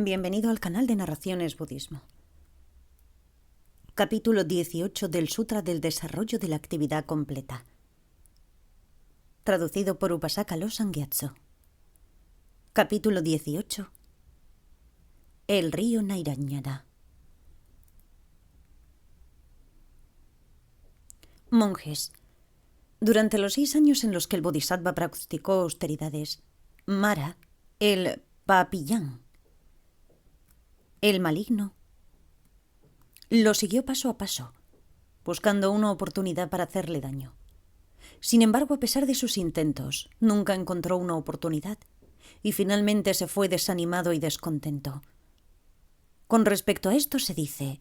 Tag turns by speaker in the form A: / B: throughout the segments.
A: Bienvenido al canal de Narraciones Budismo. Capítulo 18 del Sutra del Desarrollo de la Actividad Completa. Traducido por Upasaka Losang Gyatso. Capítulo 18. El río Nairanyana. Monjes. Durante los 6 años en los que el Bodhisattva practicó austeridades, Mara, el Papillán, el maligno, lo siguió paso a paso, buscando una oportunidad para hacerle daño. Sin embargo, a pesar de sus intentos, nunca encontró una oportunidad y finalmente se fue desanimado y descontento. Con respecto a esto se dice: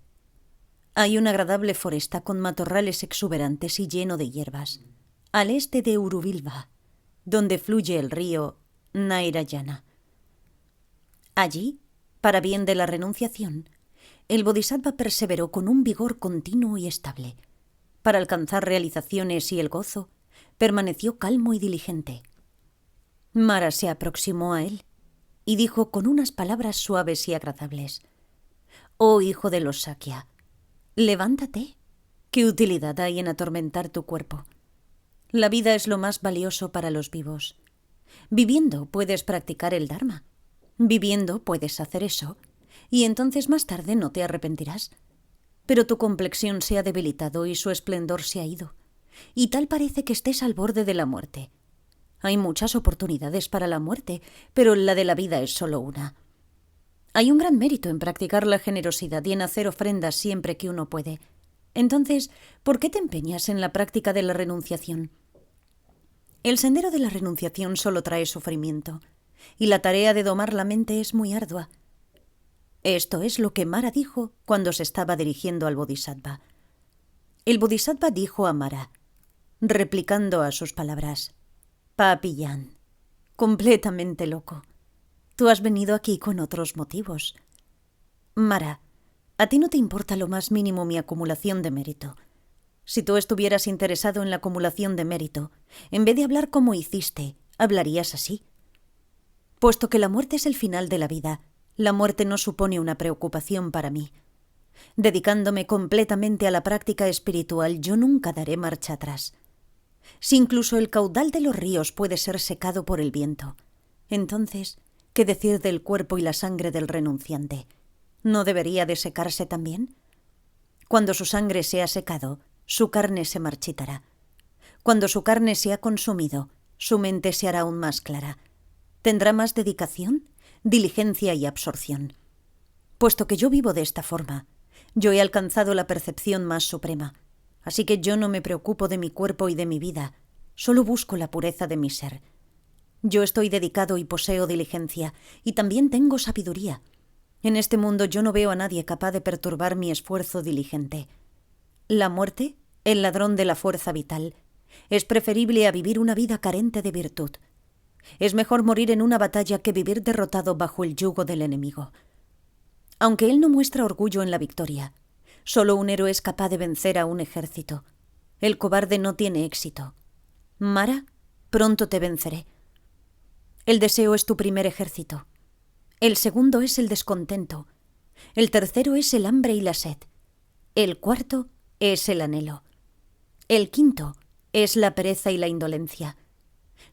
A: hay una agradable foresta con matorrales exuberantes y lleno de hierbas, al este de Uruvilva, donde fluye el río Nairayana. Allí, para bien de la renunciación, el Bodhisattva perseveró con un vigor continuo y estable. Para alcanzar realizaciones y el gozo, permaneció calmo y diligente. Mara se aproximó a él y dijo con unas palabras suaves y agradables: «Oh hijo de los Sakya, levántate. ¿Qué utilidad hay en atormentar tu cuerpo? La vida es lo más valioso para los vivos. Viviendo puedes practicar el Dharma. Viviendo puedes hacer eso, y entonces más tarde no te arrepentirás. Pero tu complexión se ha debilitado y su esplendor se ha ido, y tal parece que estés al borde de la muerte. Hay muchas oportunidades para la muerte, pero la de la vida es solo una. Hay un gran mérito en practicar la generosidad y en hacer ofrendas siempre que uno puede. Entonces, ¿por qué te empeñas en la práctica de la renunciación? El sendero de la renunciación solo trae sufrimiento, y la tarea de domar la mente es muy ardua». Esto es lo que Mara dijo cuando se estaba dirigiendo al Bodhisattva. El Bodhisattva dijo a Mara, replicando a sus palabras: «Papillán, completamente loco. Tú has venido aquí con otros motivos. Mara, a ti no te importa lo más mínimo mi acumulación de mérito. Si tú estuvieras interesado en la acumulación de mérito, en vez de hablar como hiciste, hablarías así. Puesto que la muerte es el final de la vida, la muerte no supone una preocupación para mí. Dedicándome completamente a la práctica espiritual, yo nunca daré marcha atrás. Si incluso el caudal de los ríos puede ser secado por el viento, entonces, ¿qué decir del cuerpo y la sangre del renunciante? ¿No debería de secarse también? Cuando su sangre se ha secado, su carne se marchitará. Cuando su carne se ha consumido, su mente se hará aún más clara. Tendrá más dedicación, diligencia y absorción. Puesto que yo vivo de esta forma, yo he alcanzado la percepción más suprema, así que yo no me preocupo de mi cuerpo y de mi vida, solo busco la pureza de mi ser. Yo estoy dedicado y poseo diligencia, y también tengo sabiduría. En este mundo yo no veo a nadie capaz de perturbar mi esfuerzo diligente. La muerte, el ladrón de la fuerza vital, es preferible a vivir una vida carente de virtud. Es mejor morir en una batalla que vivir derrotado bajo el yugo del enemigo. Aunque él no muestra orgullo en la victoria, solo un héroe es capaz de vencer a un ejército. El cobarde no tiene éxito. Mara, pronto te venceré. El deseo es tu primer ejército. El segundo es el descontento. El tercero es el hambre y la sed. El cuarto es el anhelo. El quinto es la pereza y la indolencia.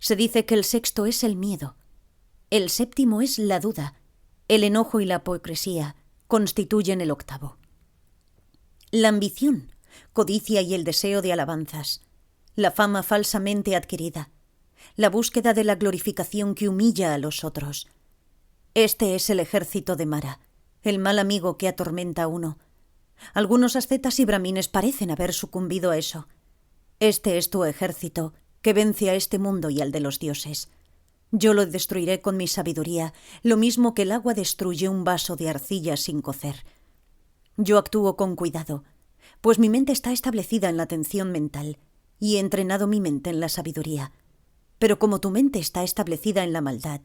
A: Se dice que el sexto es el miedo. El séptimo es la duda. El enojo y la hipocresía constituyen el octavo. La ambición, codicia y el deseo de alabanzas. La fama falsamente adquirida. La búsqueda de la glorificación que humilla a los otros. Este es el ejército de Mara, el mal amigo que atormenta a uno. Algunos ascetas y brahmines parecen haber sucumbido a eso. Este es tu ejército, que vence a este mundo y al de los dioses. Yo lo destruiré con mi sabiduría, lo mismo que el agua destruye un vaso de arcilla sin cocer. Yo actúo con cuidado, pues mi mente está establecida en la atención mental, y he entrenado mi mente en la sabiduría. Pero como tu mente está establecida en la maldad,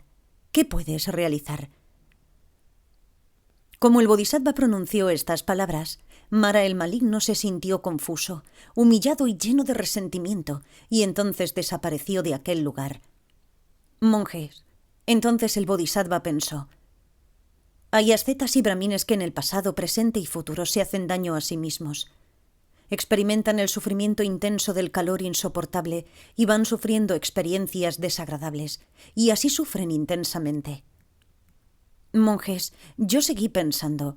A: ¿qué puedes realizar? Como el Bodhisattva pronunció estas palabras, Mara el maligno se sintió confuso, humillado y lleno de resentimiento, y entonces desapareció de aquel lugar. Monjes, entonces el Bodhisattva pensó: Hay ascetas y brahmines que en el pasado, presente y futuro se hacen daño a sí mismos. Experimentan el sufrimiento intenso del calor insoportable y van sufriendo experiencias desagradables, y así sufren intensamente. Monjes, yo seguí pensando,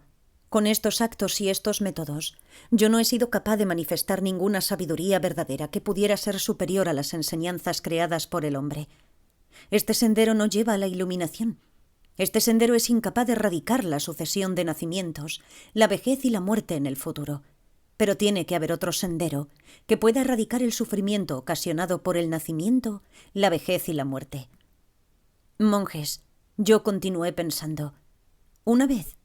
A: con estos actos y estos métodos, yo no he sido capaz de manifestar ninguna sabiduría verdadera que pudiera ser superior a las enseñanzas creadas por el hombre. Este sendero no lleva a la iluminación. Este sendero es incapaz de erradicar la sucesión de nacimientos, la vejez y la muerte en el futuro. Pero tiene que haber otro sendero que pueda erradicar el sufrimiento ocasionado por el nacimiento, la vejez y la muerte. Monjes, yo continué pensando. Una vez,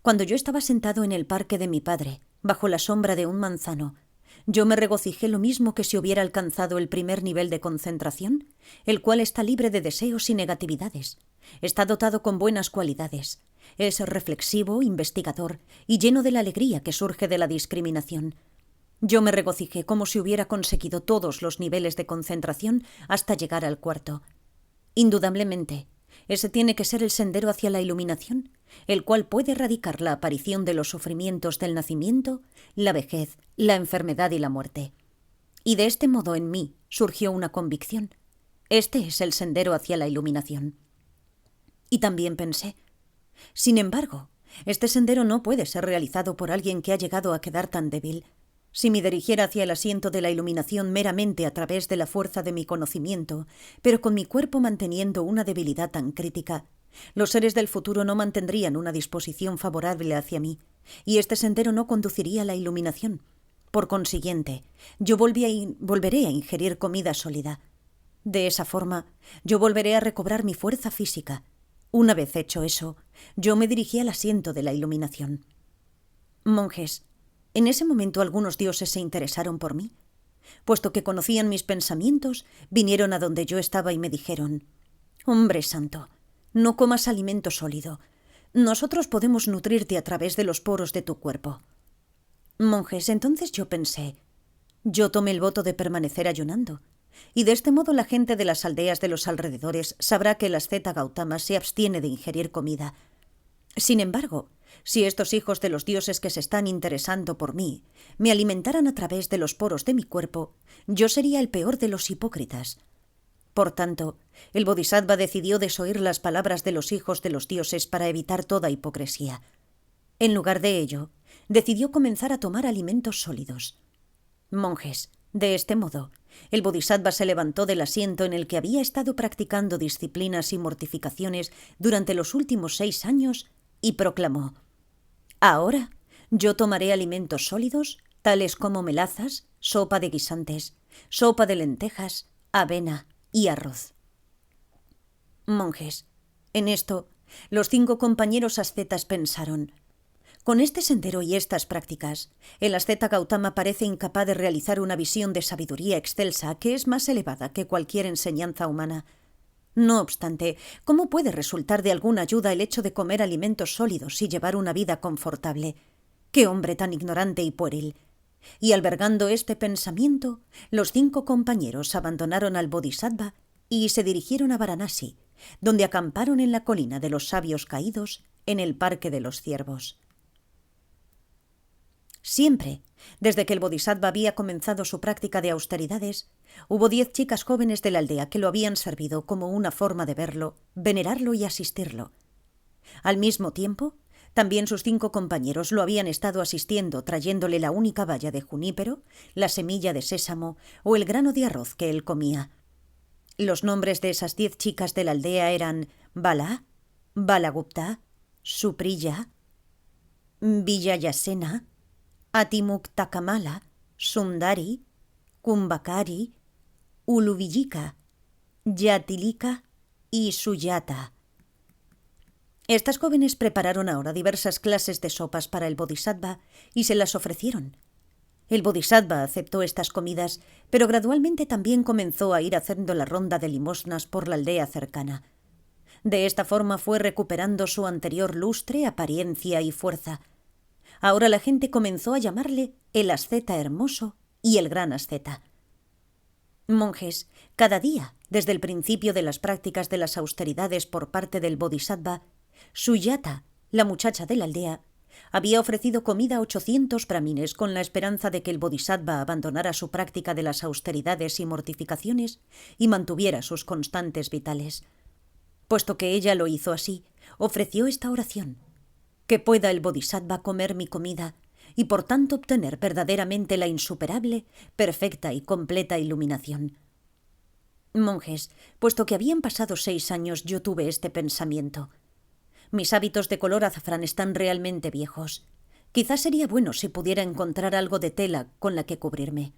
A: cuando yo estaba sentado en el parque de mi padre, bajo la sombra de un manzano, yo me regocijé lo mismo que si hubiera alcanzado el primer nivel de concentración, el cual está libre de deseos y negatividades. Está dotado con buenas cualidades. Es reflexivo, investigador y lleno de la alegría que surge de la discriminación. Yo me regocijé como si hubiera conseguido todos los niveles de concentración hasta llegar al cuarto. Indudablemente, ese tiene que ser el sendero hacia la iluminación, el cual puede erradicar la aparición de los sufrimientos del nacimiento, la vejez, la enfermedad y la muerte. Y de este modo en mí surgió una convicción. Este es el sendero hacia la iluminación. Y también pensé, sin embargo, este sendero no puede ser realizado por alguien que ha llegado a quedar tan débil. Si me dirigiera hacia el asiento de la iluminación meramente a través de la fuerza de mi conocimiento, pero con mi cuerpo manteniendo una debilidad tan crítica, los seres del futuro no mantendrían una disposición favorable hacia mí, y este sendero no conduciría a la iluminación. Por consiguiente, yo volveré a ingerir comida sólida. De esa forma, yo volveré a recobrar mi fuerza física. Una vez hecho eso, yo me dirigí al asiento de la iluminación. Monjes, en ese momento algunos dioses se interesaron por mí. Puesto que conocían mis pensamientos, vinieron a donde yo estaba y me dijeron: «Hombre santo, no comas alimento sólido. Nosotros podemos nutrirte a través de los poros de tu cuerpo». Monjes, entonces yo pensé, yo tomé el voto de permanecer ayunando, y de este modo la gente de las aldeas de los alrededores sabrá que el asceta Gautama se abstiene de ingerir comida. Sin embargo, si estos hijos de los dioses que se están interesando por mí me alimentaran a través de los poros de mi cuerpo, yo sería el peor de los hipócritas. Por tanto, el Bodhisattva decidió desoír las palabras de los hijos de los dioses para evitar toda hipocresía. En lugar de ello, decidió comenzar a tomar alimentos sólidos. Monjes, de este modo, el Bodhisattva se levantó del asiento en el que había estado practicando disciplinas y mortificaciones durante los últimos 6 años y proclamó: «Ahora yo tomaré alimentos sólidos, tales como melazas, sopa de guisantes, sopa de lentejas, avena y arroz». Monjes, en esto, los 5 compañeros ascetas pensaron: con este sendero y estas prácticas, el asceta Gautama parece incapaz de realizar una visión de sabiduría excelsa que es más elevada que cualquier enseñanza humana. No obstante, ¿cómo puede resultar de alguna ayuda el hecho de comer alimentos sólidos y llevar una vida confortable? ¡Qué hombre tan ignorante y pueril! Y albergando este pensamiento, los 5 compañeros abandonaron al Bodhisattva y se dirigieron a Varanasi, donde acamparon en la colina de los sabios caídos, en el Parque de los Ciervos. Siempre, desde que el Bodhisattva había comenzado su práctica de austeridades, hubo 10 chicas jóvenes de la aldea que lo habían servido como una forma de verlo, venerarlo y asistirlo. Al mismo tiempo, también sus 5 compañeros lo habían estado asistiendo trayéndole la única baya de junípero, la semilla de sésamo o el grano de arroz que él comía. Los nombres de esas 10 chicas de la aldea eran Bala, Balagupta, Supriya, Vijayasena, Atimuktakamala, Sundari, Kumbhakari, Uluvijika, Yatilika y Suyata. Estas jóvenes prepararon ahora diversas clases de sopas para el Bodhisattva y se las ofrecieron. El Bodhisattva aceptó estas comidas, pero gradualmente también comenzó a ir haciendo la ronda de limosnas por la aldea cercana. De esta forma fue recuperando su anterior lustre, apariencia y fuerza. Ahora la gente comenzó a llamarle el asceta hermoso y el gran asceta. Monjes, cada día, desde el principio de las prácticas de las austeridades por parte del Bodhisattva, Suyata la muchacha de la aldea, había ofrecido comida a 800 brahmines con la esperanza de que el bodhisattva abandonara su práctica de las austeridades y mortificaciones y mantuviera sus constantes vitales. Puesto que ella lo hizo así, ofreció esta oración: que pueda el bodhisattva comer mi comida y por tanto obtener verdaderamente la insuperable, perfecta y completa iluminación. Monjes, puesto que habían pasado 6 años, yo tuve este pensamiento. Mis hábitos de color azafrán están realmente viejos. Quizás sería bueno si pudiera encontrar algo de tela con la que cubrirme.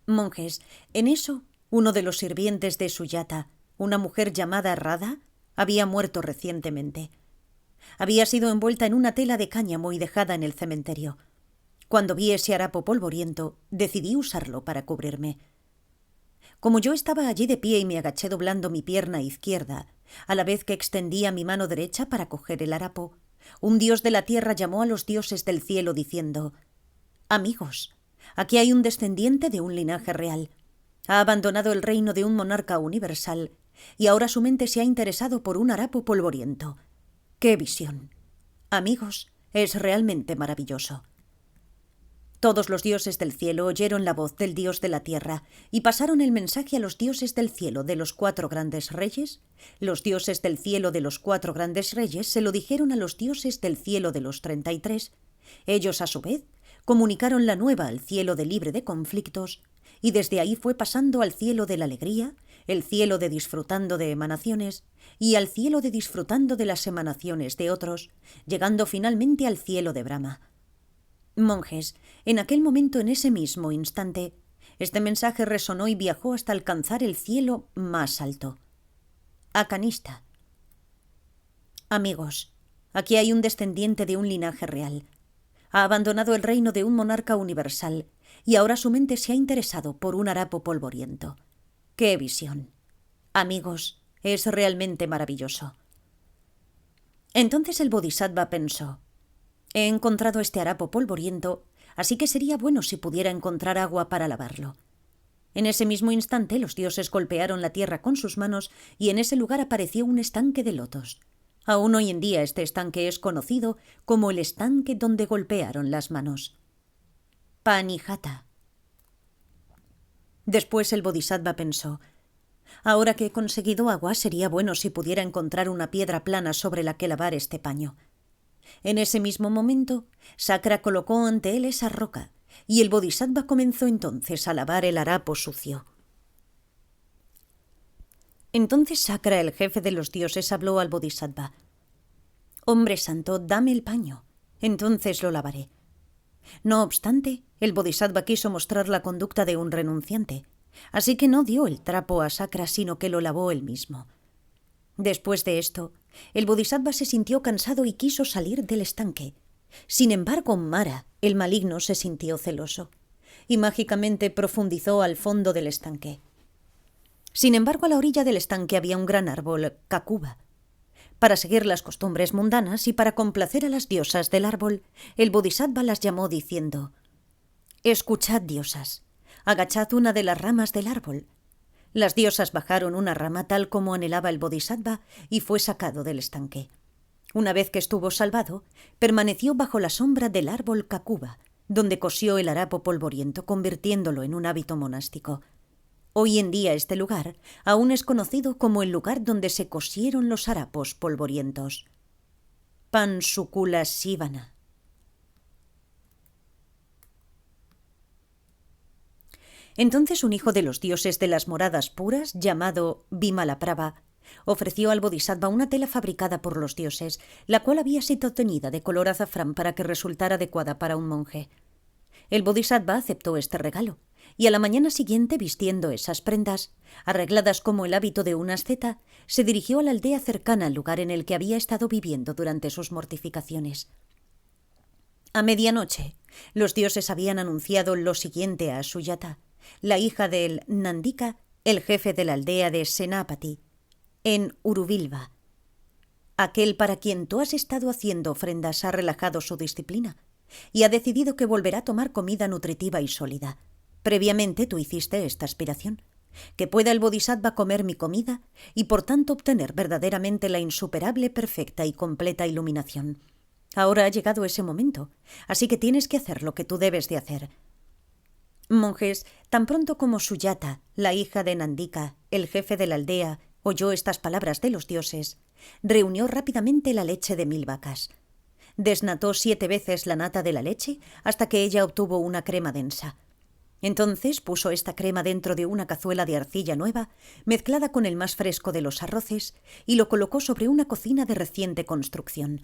A: Monjes, en eso, uno de los sirvientes de Suyata, una mujer llamada Radha, había muerto recientemente. Había sido envuelta en una tela de cáñamo y dejada en el cementerio. Cuando vi ese harapo polvoriento, decidí usarlo para cubrirme. Como yo estaba allí de pie y me agaché doblando mi pierna izquierda, a la vez que extendía mi mano derecha para coger el harapo, un dios de la tierra llamó a los dioses del cielo diciendo: «Amigos, aquí hay un descendiente de un linaje real. Ha abandonado el reino de un monarca universal y ahora su mente se ha interesado por un harapo polvoriento. ¡Qué visión! Amigos, es realmente maravilloso». Todos los dioses del cielo oyeron la voz del dios de la tierra y pasaron el mensaje a los dioses del cielo de los 4 grandes reyes. Los dioses del cielo de los 4 grandes reyes se lo dijeron a los dioses del cielo de los 33. Ellos, a su vez, comunicaron la nueva al cielo de libre de conflictos, y desde ahí fue pasando al cielo de la alegría, el cielo de disfrutando de emanaciones, y al cielo de disfrutando de las emanaciones de otros, llegando finalmente al cielo de Brahma. Monjes, en aquel momento, en ese mismo instante, este mensaje resonó y viajó hasta alcanzar el cielo más alto. Akanista. Amigos, aquí hay un descendiente de un linaje real. Ha abandonado el reino de un monarca universal y ahora su mente se ha interesado por un harapo polvoriento. ¡Qué visión! Amigos, es realmente maravilloso. Entonces el bodhisattva pensó: he encontrado este harapo polvoriento, así que sería bueno si pudiera encontrar agua para lavarlo. En ese mismo instante los dioses golpearon la tierra con sus manos y en ese lugar apareció un estanque de lotos. Aún hoy en día este estanque es conocido como el estanque donde golpearon las manos. Panijata. Después el bodhisattva pensó: ahora que he conseguido agua, sería bueno si pudiera encontrar una piedra plana sobre la que lavar este paño. En ese mismo momento, Sakra colocó ante él esa roca, y el bodhisattva comenzó entonces a lavar el harapo sucio. Entonces Sakra, el jefe de los dioses, habló al bodhisattva: «Hombre santo, dame el paño, entonces lo lavaré». No obstante, el bodhisattva quiso mostrar la conducta de un renunciante, así que no dio el trapo a Sakra, sino que lo lavó él mismo. Después de esto, el bodhisattva se sintió cansado y quiso salir del estanque. Sin embargo, Mara, el maligno, se sintió celoso y mágicamente profundizó al fondo del estanque. Sin embargo, a la orilla del estanque había un gran árbol, Kakuba. Para seguir las costumbres mundanas y para complacer a las diosas del árbol, el bodhisattva las llamó diciendo: «Escuchad, diosas, agachad una de las ramas del árbol». Las diosas bajaron una rama tal como anhelaba el bodhisattva y fue sacado del estanque. Una vez que estuvo salvado, permaneció bajo la sombra del árbol Kakuba, donde cosió el harapo polvoriento, convirtiéndolo en un hábito monástico. Hoy en día este lugar aún es conocido como el lugar donde se cosieron los harapos polvorientos. Pansukula Sivana. Entonces un hijo de los dioses de las moradas puras, llamado Bimalaprabha, ofreció al bodhisattva una tela fabricada por los dioses, la cual había sido teñida de color azafrán para que resultara adecuada para un monje. El bodhisattva aceptó este regalo, y a la mañana siguiente, vistiendo esas prendas, arregladas como el hábito de un asceta, se dirigió a la aldea cercana al lugar en el que había estado viviendo durante sus mortificaciones. A medianoche, los dioses habían anunciado lo siguiente a Suyata, la hija del Nandika, el jefe de la aldea de Senapati, en Uruvilva. Aquel para quien tú has estado haciendo ofrendas ha relajado su disciplina y ha decidido que volverá a tomar comida nutritiva y sólida. Previamente tú hiciste esta aspiración. que pueda el Bodhisattva comer mi comida y por tanto obtener verdaderamente la insuperable, perfecta y completa iluminación. Ahora ha llegado ese momento, así que tienes que hacer lo que tú debes de hacer. Monjes, tan pronto como Suyata, la hija de Nandika, el jefe de la aldea, oyó estas palabras de los dioses, reunió rápidamente la leche de 1000 vacas. Desnató 7 veces la nata de la leche hasta que ella obtuvo una crema densa. Entonces puso esta crema dentro de una cazuela de arcilla nueva, mezclada con el más fresco de los arroces, y lo colocó sobre una cocina de reciente construcción.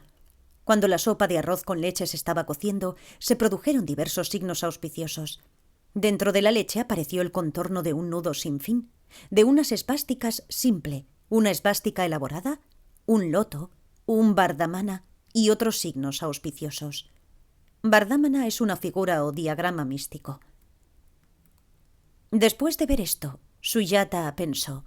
A: Cuando la sopa de arroz con leche se estaba cociendo, se produjeron diversos signos auspiciosos. Dentro de la leche apareció el contorno de un nudo sin fin, de unas esvásticas simple, una esvástica elaborada, un loto, un vardhamana y otros signos auspiciosos. Vardhamana es una figura o diagrama místico. Después de ver esto, Suyata pensó: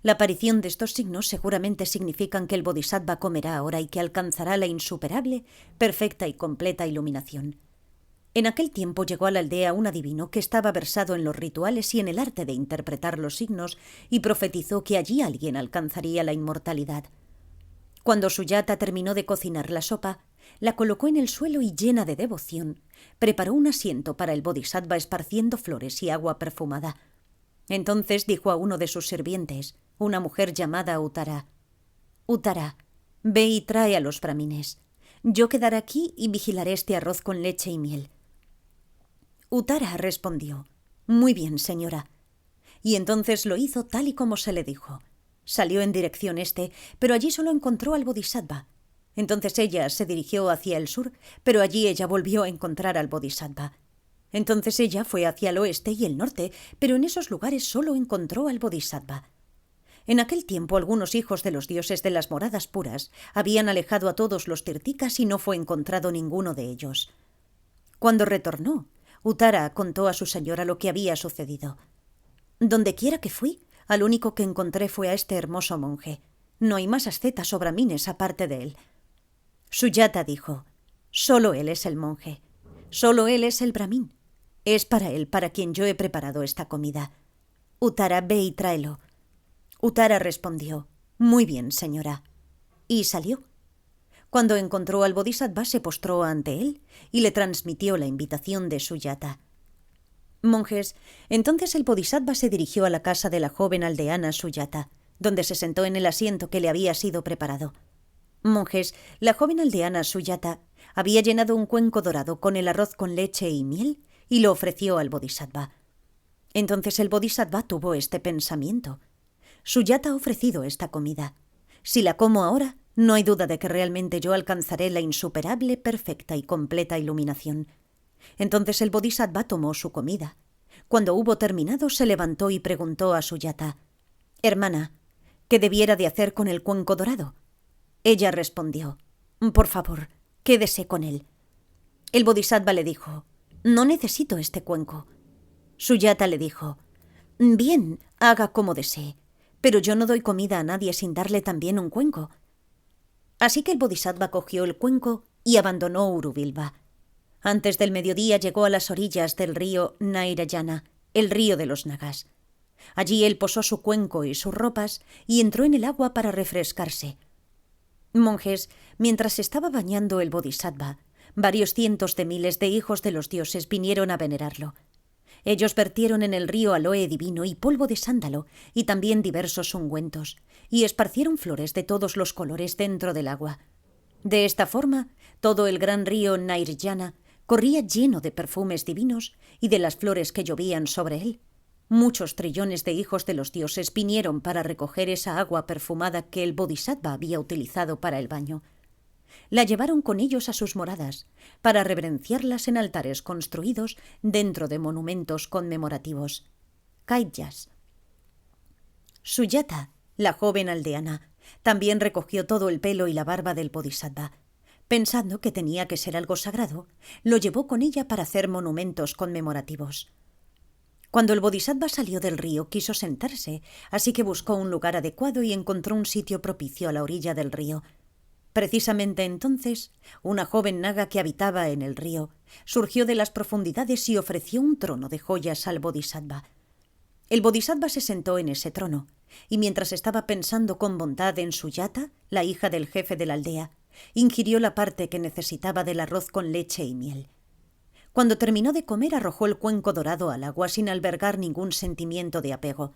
A: la aparición de estos signos seguramente significan que el Bodhisattva comerá ahora y que alcanzará la insuperable, perfecta y completa iluminación. En aquel tiempo llegó a la aldea un adivino que estaba versado en los rituales y en el arte de interpretar los signos y profetizó que allí alguien alcanzaría la inmortalidad. Cuando Suyata terminó de cocinar la sopa, la colocó en el suelo y, llena de devoción, preparó un asiento para el Bodhisattva esparciendo flores y agua perfumada. Entonces dijo a uno de sus sirvientes, una mujer llamada Uttara: «Uttara, ve y trae a los brahmines. Yo quedaré aquí y vigilaré este arroz con leche y miel». Uttara respondió: «Muy bien, señora». Y entonces lo hizo tal y como se le dijo. Salió en dirección este, pero allí solo encontró al Bodhisattva. Entonces ella se dirigió hacia el sur, pero allí ella volvió a encontrar al Bodhisattva. Entonces ella fue hacia el oeste y el norte, pero en esos lugares solo encontró al Bodhisattva. En aquel tiempo algunos hijos de los dioses de las moradas puras habían alejado a todos los tirtikas y no fue encontrado ninguno de ellos. Cuando retornó, Uttara contó a su señora lo que había sucedido. «Dondequiera que fui, al único que encontré fue a este hermoso monje. No hay más ascetas o brahmines aparte de él». Suyata dijo: «Solo él es el monje. Solo él es el brahmín. Es para él para quien yo he preparado esta comida. Uttara, ve y tráelo». Uttara respondió: «Muy bien, señora». Y salió. Cuando encontró al Bodhisattva, se postró ante él y le transmitió la invitación de Suyata. Monjes, entonces el Bodhisattva se dirigió a la casa de la joven aldeana Suyata, donde se sentó en el asiento que le había sido preparado. Monjes, la joven aldeana Suyata había llenado un cuenco dorado con el arroz con leche y miel y lo ofreció al Bodhisattva. Entonces el Bodhisattva tuvo este pensamiento: Suyata ha ofrecido esta comida. Si la como ahora, no hay duda de que realmente yo alcanzaré la insuperable, perfecta y completa iluminación. Entonces el Bodhisattva tomó su comida. Cuando hubo terminado, se levantó y preguntó a Suyata: «Hermana, ¿qué debiera de hacer con el cuenco dorado?». Ella respondió: «Por favor, quédese con él». El Bodhisattva le dijo: «No necesito este cuenco». Suyata le dijo: «Bien, haga como desee, pero yo no doy comida a nadie sin darle también un cuenco». Así que el Bodhisattva cogió el cuenco y abandonó Urubilva. Antes del mediodía llegó a las orillas del río Nairayana, el río de los Nagas. Allí él posó su cuenco y sus ropas y entró en el agua para refrescarse. Monjes, mientras estaba bañando el Bodhisattva, varios cientos de miles de hijos de los dioses vinieron a venerarlo. Ellos vertieron en el río aloe divino y polvo de sándalo, y también diversos ungüentos, y esparcieron flores de todos los colores dentro del agua. De esta forma, todo el gran río Nairayana corría lleno de perfumes divinos y de las flores que llovían sobre él. Muchos trillones de hijos de los dioses vinieron para recoger esa agua perfumada que el Bodhisattva había utilizado para el baño. La llevaron con ellos a sus moradas, para reverenciarlas en altares construidos dentro de monumentos conmemorativos. Kaityas. Suyata, la joven aldeana, también recogió todo el pelo y la barba del Bodhisattva. Pensando que tenía que ser algo sagrado, lo llevó con ella para hacer monumentos conmemorativos. Cuando el Bodhisattva salió del río, quiso sentarse, así que buscó un lugar adecuado y encontró un sitio propicio a la orilla del río. Precisamente entonces, una joven naga que habitaba en el río surgió de las profundidades y ofreció un trono de joyas al Bodhisattva. El bodhisattva se sentó en ese trono, y mientras estaba pensando con bondad en Suyata, la hija del jefe de la aldea, ingirió la parte que necesitaba del arroz con leche y miel. Cuando terminó de comer, arrojó el cuenco dorado al agua sin albergar ningún sentimiento de apego.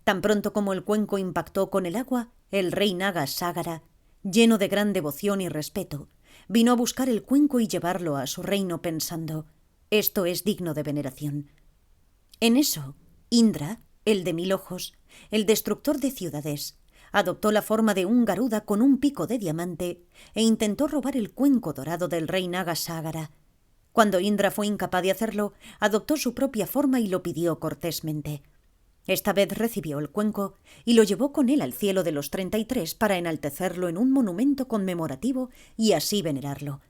A: Tan pronto como el cuenco impactó con el agua, el rey Naga Ságara, lleno de gran devoción y respeto, vino a buscar el cuenco y llevarlo a su reino pensando: esto es digno de veneración. En eso, Indra, el de 1000 ojos, el destructor de ciudades, adoptó la forma de un garuda con un pico de diamante e intentó robar el cuenco dorado del rey Naga Ságara. Cuando Indra fue incapaz de hacerlo, adoptó su propia forma y lo pidió cortésmente. Esta vez recibió el cuenco y lo llevó con él al cielo de los 33 para enaltecerlo en un monumento conmemorativo y así venerarlo.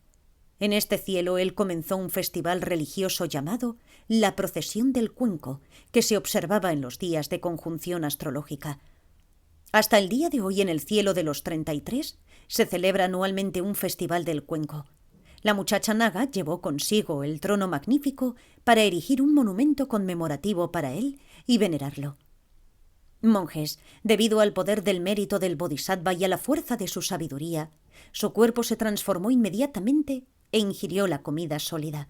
A: En este cielo él comenzó un festival religioso llamado la Procesión del Cuenco, que se observaba en los días de conjunción astrológica. Hasta el día de hoy en el cielo de los 33 se celebra anualmente un festival del cuenco. La muchacha Naga llevó consigo el trono magnífico para erigir un monumento conmemorativo para él y venerarlo. Monjes, debido al poder del mérito del bodhisattva y a la fuerza de su sabiduría, su cuerpo se transformó inmediatamente e ingirió la comida sólida.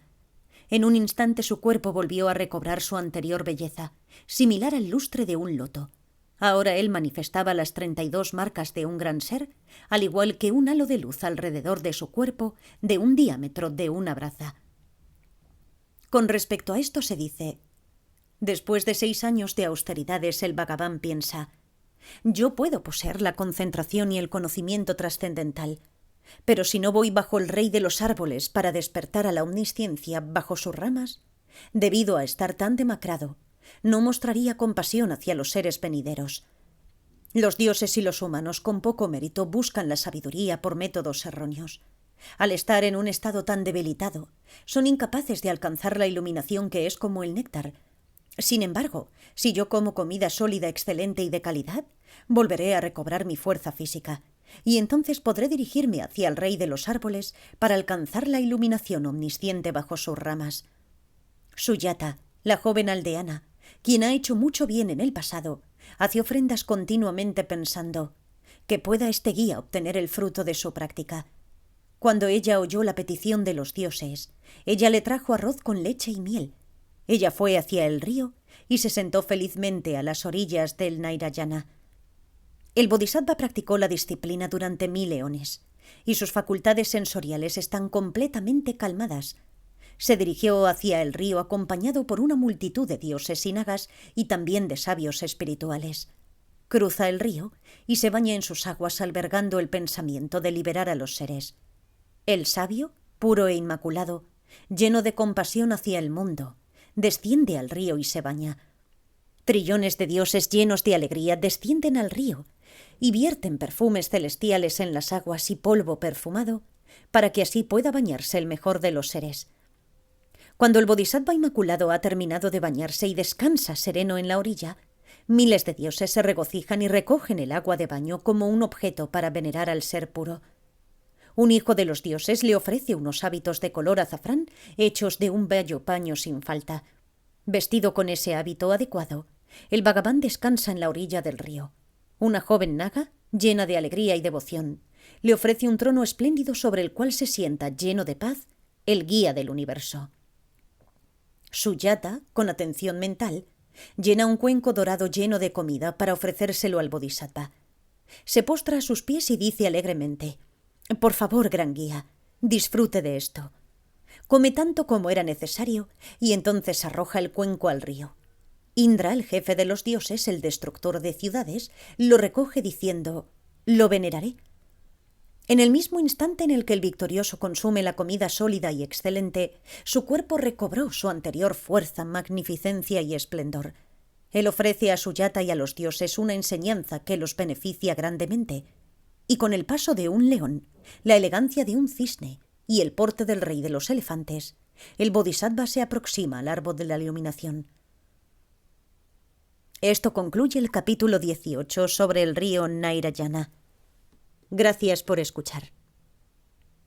A: En un instante su cuerpo volvió a recobrar su anterior belleza, similar al lustre de un loto. Ahora él manifestaba las 32 marcas de un gran ser, al igual que un halo de luz alrededor de su cuerpo de un diámetro de una braza. Con respecto a esto se dice: después de 6 años de austeridades, el Bhagavan piensa: yo puedo poseer la concentración y el conocimiento trascendental, pero si no voy bajo el rey de los árboles para despertar a la omnisciencia bajo sus ramas, debido a estar tan demacrado, no mostraría compasión hacia los seres venideros. Los dioses y los humanos con poco mérito buscan la sabiduría por métodos erróneos. Al estar en un estado tan debilitado, son incapaces de alcanzar la iluminación que es como el néctar. Sin embargo, si yo como comida sólida, excelente y de calidad, volveré a recobrar mi fuerza física, y entonces podré dirigirme hacia el rey de los árboles para alcanzar la iluminación omnisciente bajo sus ramas. Suyata, la joven aldeana, quien ha hecho mucho bien en el pasado, hace ofrendas continuamente pensando: que pueda este guía obtener el fruto de su práctica. Cuando ella oyó la petición de los dioses, ella le trajo arroz con leche y miel. Ella fue hacia el río y se sentó felizmente a las orillas del Nairayana. El bodhisattva practicó la disciplina durante 1000 eones, y sus facultades sensoriales están completamente calmadas. Se dirigió hacia el río acompañado por una multitud de dioses y nagas y también de sabios espirituales. Cruza el río y se baña en sus aguas albergando el pensamiento de liberar a los seres. El sabio, puro e inmaculado, lleno de compasión hacia el mundo, desciende al río y se baña. Trillones de dioses llenos de alegría descienden al río y vierten perfumes celestiales en las aguas y polvo perfumado para que así pueda bañarse el mejor de los seres. Cuando el bodhisattva inmaculado ha terminado de bañarse y descansa sereno en la orilla, miles de dioses se regocijan y recogen el agua de baño como un objeto para venerar al ser puro. Un hijo de los dioses le ofrece unos hábitos de color azafrán hechos de un bello paño sin falta. Vestido con ese hábito adecuado, el Bhagavan descansa en la orilla del río. Una joven naga, llena de alegría y devoción, le ofrece un trono espléndido sobre el cual se sienta, lleno de paz, el guía del universo. Suyata, con atención mental, llena un cuenco dorado lleno de comida para ofrecérselo al bodhisattva. Se postra a sus pies y dice alegremente: por favor, gran guía, disfrute de esto. Come tanto como era necesario y entonces arroja el cuenco al río. Indra, el jefe de los dioses, el destructor de ciudades, lo recoge diciendo: lo veneraré. En el mismo instante en el que el victorioso consume la comida sólida y excelente, su cuerpo recobró su anterior fuerza, magnificencia y esplendor. Él ofrece a Suyata y a los dioses una enseñanza que los beneficia grandemente, y con el paso de un león, la elegancia de un cisne y el porte del rey de los elefantes, el bodhisattva se aproxima al árbol de la iluminación. Esto concluye el capítulo 18 sobre el río Nairayana. Gracias por escuchar.